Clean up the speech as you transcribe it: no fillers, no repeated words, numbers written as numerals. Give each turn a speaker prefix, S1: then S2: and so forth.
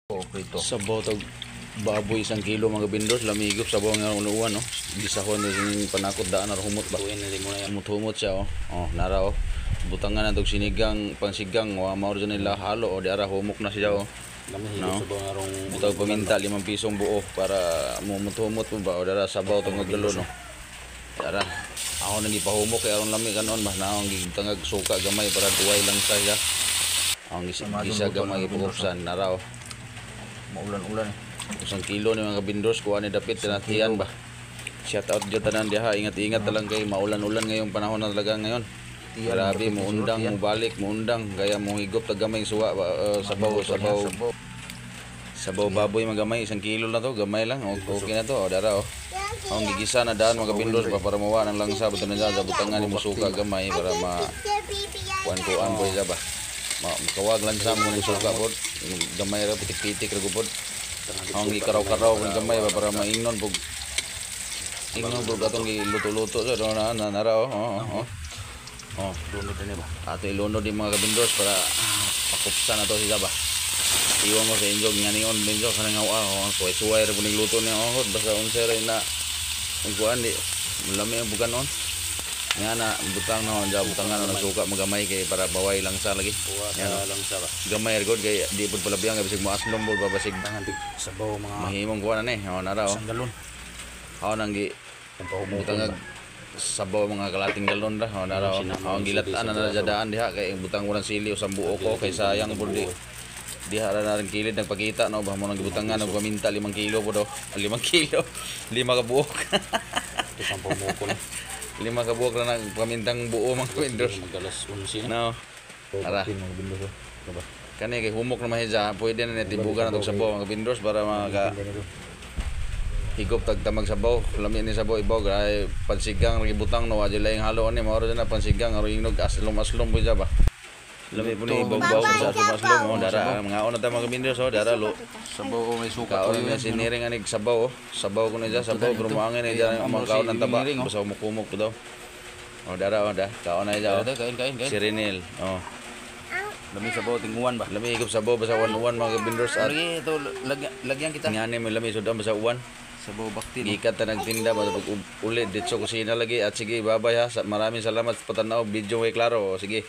S1: Prito.
S2: Sabaw tag baboy 1 kilo mga bindos lamigop sabaw nga unuan no. Gisahon ni panakot daan ar humot ba.
S1: Tuin na mo na yan.
S2: Humot siya oh. Oh nara oh. Butangan na tog sinigang pangsigang wa mao nila halo o di ara humok na siya oh.
S1: Lami
S2: No?
S1: sabaw nga rong
S2: Butang paminta 5 pisong buo para humot-humot mo ba o dara sabaw tong galo no. Dara ako nang ipahumok kay aron lami kanon mas naong gitangag suka gamay para tuway lang siya. Ang gisa gamay ipuksan nara oh.
S1: maulan-ulan.
S2: 1 kilo ni mga bindos kuha ni dapit tinatian ba. Shout out dyan tanan diha, ingat-ingat talang kay maulan-ulan ngayong panahon na talaga ngayon. Grabe mo undang mo balik mo undang gaya mo higop tagamay suwa sabaw baboy magamay 1 kilo na to gamay lang okay na to o dara o. Ang gigisa na daan mga bindos pa para mawa ng langsa buto na dyan butangan ni musuka gamay para ma kuan po isa ba. Makawag lang sa mo ng suka po gamay ra pitik-pitik ra gupod. Ang gikaraw-karaw ng gamay ba para maingnon pug ingnon pug atong giluto-luto sa na nara oh. Oh, lunod din ba? Ato ilunod din mga kabindos para pakupsa na to siya ba. Iwan mo sa injog nga niyon binjo kanang suway ra kuning luto niya basta unsa ra na ang kuan di lami ang bukanon. Nga na butang na on butangan na suka magamay kay para baway lang sa lagi.
S1: Yan lang sa ba.
S2: Gamay gud kay di pud palabiyang kay bisig mo aslom pud babasig
S1: Tangan di sabaw mga
S2: mahimong kuan na ni. Oh nara oh.
S1: 1 galon.
S2: Ako nang gi butang sabaw mga kalating galon ra. Oh nara oh. Ang gilat-an na nadadaan diha kay butang ko ng sili usang buo ko kay sayang pud di. Diha ra na rin kilid nagpakita no ba mo nang gibutangan og paminta 5 kilo pud 5 kilo 5 ka buok.
S1: Ito sa pumuko na.
S2: 5 ka buok na pamintang buo mga bindos.
S1: Magalas 11 na.
S2: No. Ara. Kani kay humok na mahija, pwede na netibugan na tong sabaw mga bindos para maka higop tagtamag sabaw. Lami ni sabaw ibaw ay pansigang lagi butang no adyo laing halo ni mao na pansigang aro ingnog aslom po ba. Lami po ni ibaw sa aslom mo dara mga ono ta mga bindos oh dara lo.
S1: Sabaw may suka
S2: Kaon na siniring anig sabaw oh. Sabaw ko na dyan sabaw pero maangin na dyan ang mga kaon ng taba. Basta umukumok po daw. O dara o da. Kaon na dyan oh.
S1: Kain.
S2: Sirinil. Oh.
S1: Lami sabaw tinguan ba?
S2: Lami higop sabaw basta uwan mga kabindors at
S1: Lagi ito lagyan kita.
S2: ngani may lami sudan basta uwan.
S1: Sabaw bakti.
S2: Gikat ta nagtinda ba pag ulit ditso kusina lagi at sige babay ha. Maraming salamat sa patanaw video way klaro. Sige.